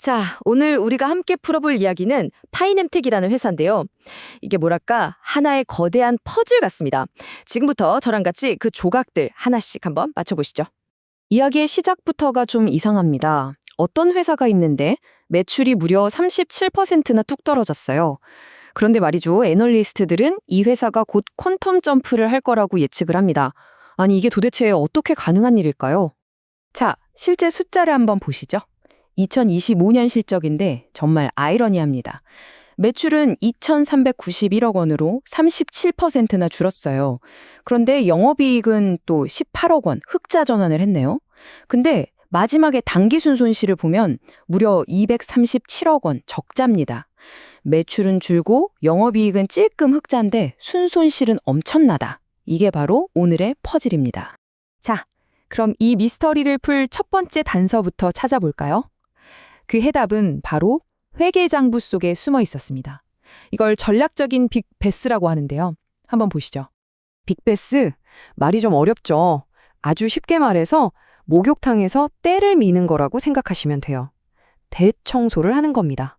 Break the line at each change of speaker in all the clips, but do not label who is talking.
자, 오늘 우리가 함께 풀어볼 이야기는 파이넴텍이라는 회사인데요. 이게 뭐랄까 하나의 거대한 퍼즐 같습니다. 지금부터 저랑 같이 그 조각들 하나씩 한번 맞춰보시죠.
이야기의 시작부터가 좀 이상합니다. 어떤 회사가 있는데 매출이 무려 37%나 뚝 떨어졌어요. 그런데 말이죠, 애널리스트들은 이 회사가 곧 퀀텀 점프를 할 거라고 예측을 합니다. 아니, 이게 도대체 어떻게 가능한 일일까요?
자, 실제 숫자를 한번 보시죠.
2025년 실적인데 정말 아이러니합니다. 매출은 2,391억 원으로 37%나 줄었어요. 그런데 영업이익은 또 18억 원 흑자 전환을 했네요. 근데 마지막에 당기순 손실을 보면 무려 237억 원 적자입니다. 매출은 줄고 영업이익은 찔끔 흑자인데 순손실은 엄청나다. 이게 바로 오늘의 퍼즐입니다.
자, 그럼 이 미스터리를 풀 첫 번째 단서부터 찾아볼까요? 그 해답은 바로 회계장부 속에 숨어 있었습니다. 이걸 전략적인 빅베스라고 하는데요. 한번 보시죠.
빅베스? 말이 좀 어렵죠. 아주 쉽게 말해서 목욕탕에서 때를 미는 거라고 생각하시면 돼요. 대청소를 하는 겁니다.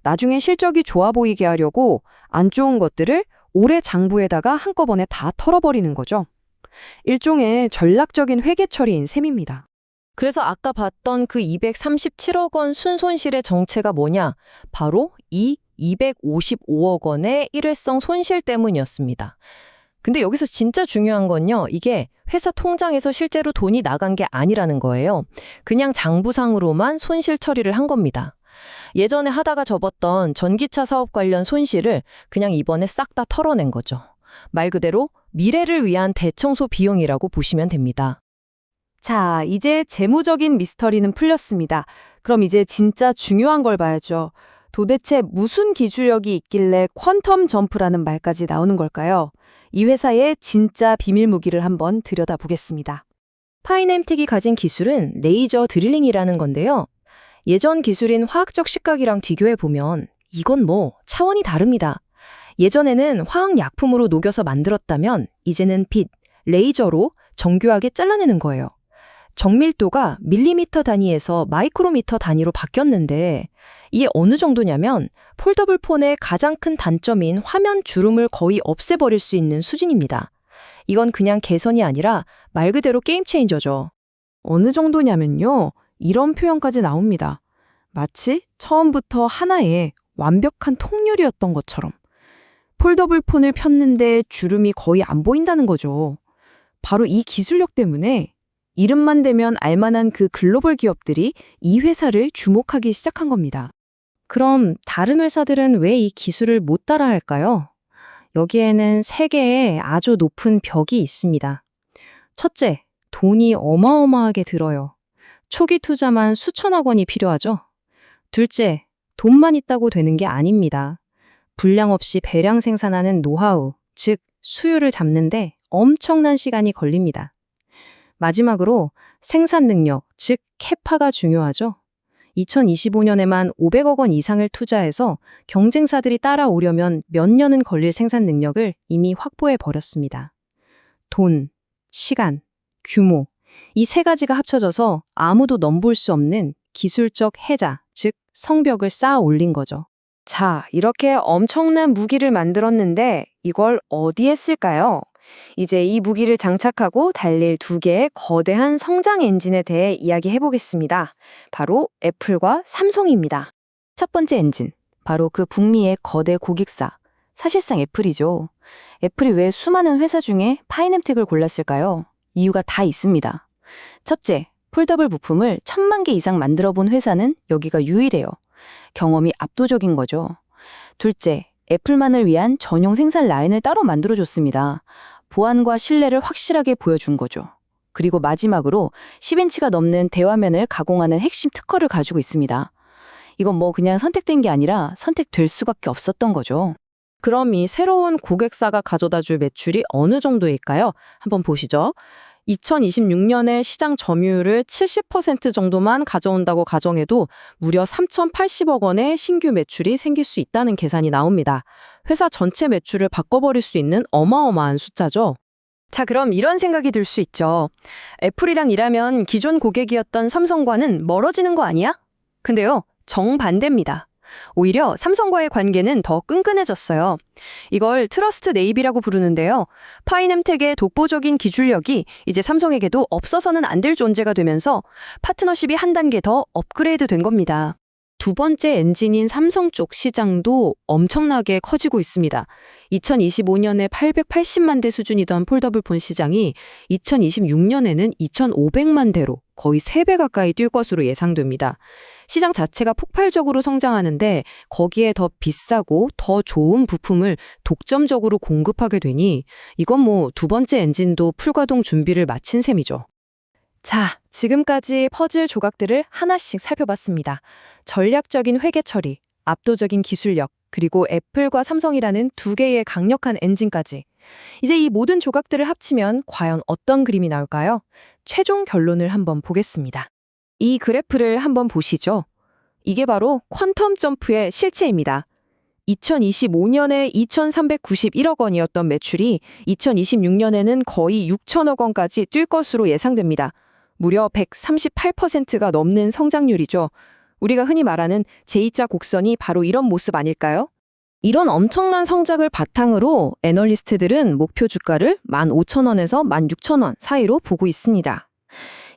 나중에 실적이 좋아 보이게 하려고 안 좋은 것들을 올해 장부에다가 한꺼번에 다 털어버리는 거죠. 일종의 전략적인 회계 처리인 셈입니다.
그래서 아까 봤던 그 237억 원 순손실의 정체가 뭐냐? 바로 이 255억 원의 일회성 손실 때문이었습니다. 근데 여기서 진짜 중요한 건요, 이게 회사 통장에서 실제로 돈이 나간 게 아니라는 거예요. 그냥 장부상으로만 손실 처리를 한 겁니다. 예전에 하다가 접었던 전기차 사업 관련 손실을 그냥 이번에 싹 다 털어낸 거죠. 말 그대로 미래를 위한 대청소 비용이라고 보시면 됩니다.
자, 이제 재무적인 미스터리는 풀렸습니다. 그럼 이제 진짜 중요한 걸 봐야죠. 도대체 무슨 기술력이 있길래 퀀텀 점프라는 말까지 나오는 걸까요? 이 회사의 진짜 비밀 무기를 한번 들여다보겠습니다.
파이넴텍이 가진 기술은 레이저 드릴링이라는 건데요. 예전 기술인 화학적 식각이랑 비교해보면 이건 뭐 차원이 다릅니다. 예전에는 화학약품으로 녹여서 만들었다면 이제는 빛, 레이저로 정교하게 잘라내는 거예요. 정밀도가 밀리미터 단위에서 마이크로미터 단위로 바뀌었는데 이게 어느 정도냐면 폴더블 폰의 가장 큰 단점인 화면 주름을 거의 없애버릴 수 있는 수준입니다. 이건 그냥 개선이 아니라 말 그대로 게임 체인저죠.
어느 정도냐면요, 이런 표현까지 나옵니다. 마치 처음부터 하나의 완벽한 통유리였던 것처럼. 폴더블 폰을 폈는데 주름이 거의 안 보인다는 거죠. 바로 이 기술력 때문에 이름만 대면 알만한 그 글로벌 기업들이 이 회사를 주목하기 시작한 겁니다.
그럼 다른 회사들은 왜 이 기술을 못 따라할까요? 여기에는 세 개의 아주 높은 벽이 있습니다. 첫째, 돈이 어마어마하게 들어요. 초기 투자만 수천억 원이 필요하죠. 둘째, 돈만 있다고 되는 게 아닙니다. 불량 없이 배량 생산하는 노하우, 즉 수요를 잡는데 엄청난 시간이 걸립니다. 마지막으로 생산 능력, 즉 캐파가 중요하죠. 2025년에만 500억 원 이상을 투자해서 경쟁사들이 따라오려면 몇 년은 걸릴 생산 능력을 이미 확보해 버렸습니다. 돈, 시간, 규모, 이 세 가지가 합쳐져서 아무도 넘볼 수 없는 기술적 해자, 즉 성벽을 쌓아 올린 거죠.
자, 이렇게 엄청난 무기를 만들었는데 이걸 어디에 쓸까요? 이제 이 무기를 장착하고 달릴 두 개의 거대한 성장 엔진에 대해 이야기해 보겠습니다. 바로 애플과 삼성입니다.
첫 번째 엔진, 바로 그 북미의 거대 고객사, 사실상 애플이죠. 애플이 왜 수많은 회사 중에 파이넴텍을 골랐을까요? 이유가 다 있습니다. 첫째, 폴더블 부품을 1,000만 개 이상 만들어 본 회사는 여기가 유일해요. 경험이 압도적인 거죠. 둘째, 애플만을 위한 전용 생산 라인을 따로 만들어줬습니다. 보안과 신뢰를 확실하게 보여준 거죠. 그리고 마지막으로 10인치가 넘는 대화면을 가공하는 핵심 특허를 가지고 있습니다. 이건 뭐 그냥 선택된 게 아니라 선택될 수밖에 없었던 거죠.
그럼 이 새로운 고객사가 가져다 줄 매출이 어느 정도일까요? 한번 보시죠. 2026년에 시장 점유율을 70% 정도만 가져온다고 가정해도 무려 3,080억 원의 신규 매출이 생길 수 있다는 계산이 나옵니다. 회사 전체 매출을 바꿔버릴 수 있는 어마어마한 숫자죠. 자, 그럼 이런 생각이 들 수 있죠. 애플이랑 일하면 기존 고객이었던 삼성과는 멀어지는 거 아니야? 근데요, 정반대입니다. 오히려 삼성과의 관계는 더 끈끈해졌어요. 이걸 트러스트 네이비라고 부르는데요. 파이넴텍의 독보적인 기술력이 이제 삼성에게도 없어서는 안 될 존재가 되면서 파트너십이 한 단계 더 업그레이드 된 겁니다. 두 번째 엔진인 삼성 쪽 시장도 엄청나게 커지고 있습니다. 2025년에 880만 대 수준이던 폴더블폰 시장이 2026년에는 2,500만 대로 거의 3배 가까이 뛸 것으로 예상됩니다. 시장 자체가 폭발적으로 성장하는데 거기에 더 비싸고 더 좋은 부품을 독점적으로 공급하게 되니 이건 뭐 두 번째 엔진도 풀가동 준비를 마친 셈이죠.
자, 지금까지 퍼즐 조각들을 하나씩 살펴봤습니다. 전략적인 회계 처리, 압도적인 기술력, 그리고 애플과 삼성이라는 두 개의 강력한 엔진까지. 이제 이 모든 조각들을 합치면 과연 어떤 그림이 나올까요? 최종 결론을 한번 보겠습니다. 이 그래프를 한번 보시죠. 이게 바로 퀀텀 점프의 실체입니다. 2025년에 2,391억 원이었던 매출이 2026년에는 거의 6천억 원까지 뛸 것으로 예상됩니다. 무려 138%가 넘는 성장률이죠. 우리가 흔히 말하는 제2자 곡선이 바로 이런 모습 아닐까요? 이런 엄청난 성장을 바탕으로 애널리스트들은 목표 주가를 15,000원에서 16,000원 사이로 보고 있습니다.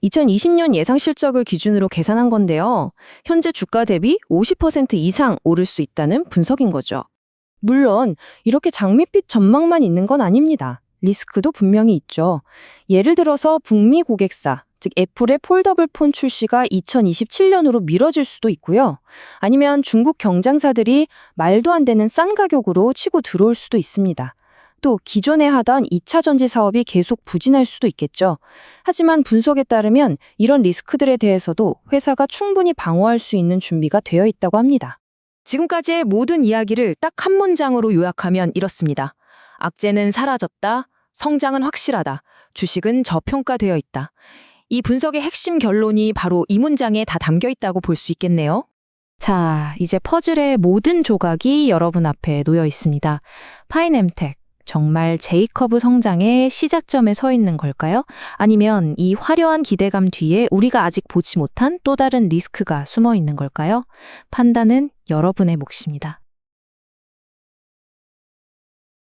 2020년 예상 실적을 기준으로 계산한 건데요. 현재 주가 대비 50% 이상 오를 수 있다는 분석인 거죠. 물론 이렇게 장밋빛 전망만 있는 건 아닙니다. 리스크도 분명히 있죠. 예를 들어서 북미 고객사, 즉 애플의 폴더블폰 출시가 2027년으로 미뤄질 수도 있고요. 아니면 중국 경쟁사들이 말도 안 되는 싼 가격으로 치고 들어올 수도 있습니다. 또 기존에 하던 2차 전지 사업이 계속 부진할 수도 있겠죠. 하지만 분석에 따르면 이런 리스크들에 대해서도 회사가 충분히 방어할 수 있는 준비가 되어 있다고 합니다. 지금까지의 모든 이야기를 딱 한 문장으로 요약하면 이렇습니다. 악재는 사라졌다. 성장은 확실하다. 주식은 저평가되어 있다. 이 분석의 핵심 결론이 바로 이 문장에 다 담겨 있다고 볼 수 있겠네요. 자, 이제 퍼즐의 모든 조각이 여러분 앞에 놓여 있습니다. 파이넴텍, 정말 J커브 성장의 시작점에 서 있는 걸까요? 아니면 이 화려한 기대감 뒤에 우리가 아직 보지 못한 또 다른 리스크가 숨어 있는 걸까요? 판단은 여러분의 몫입니다.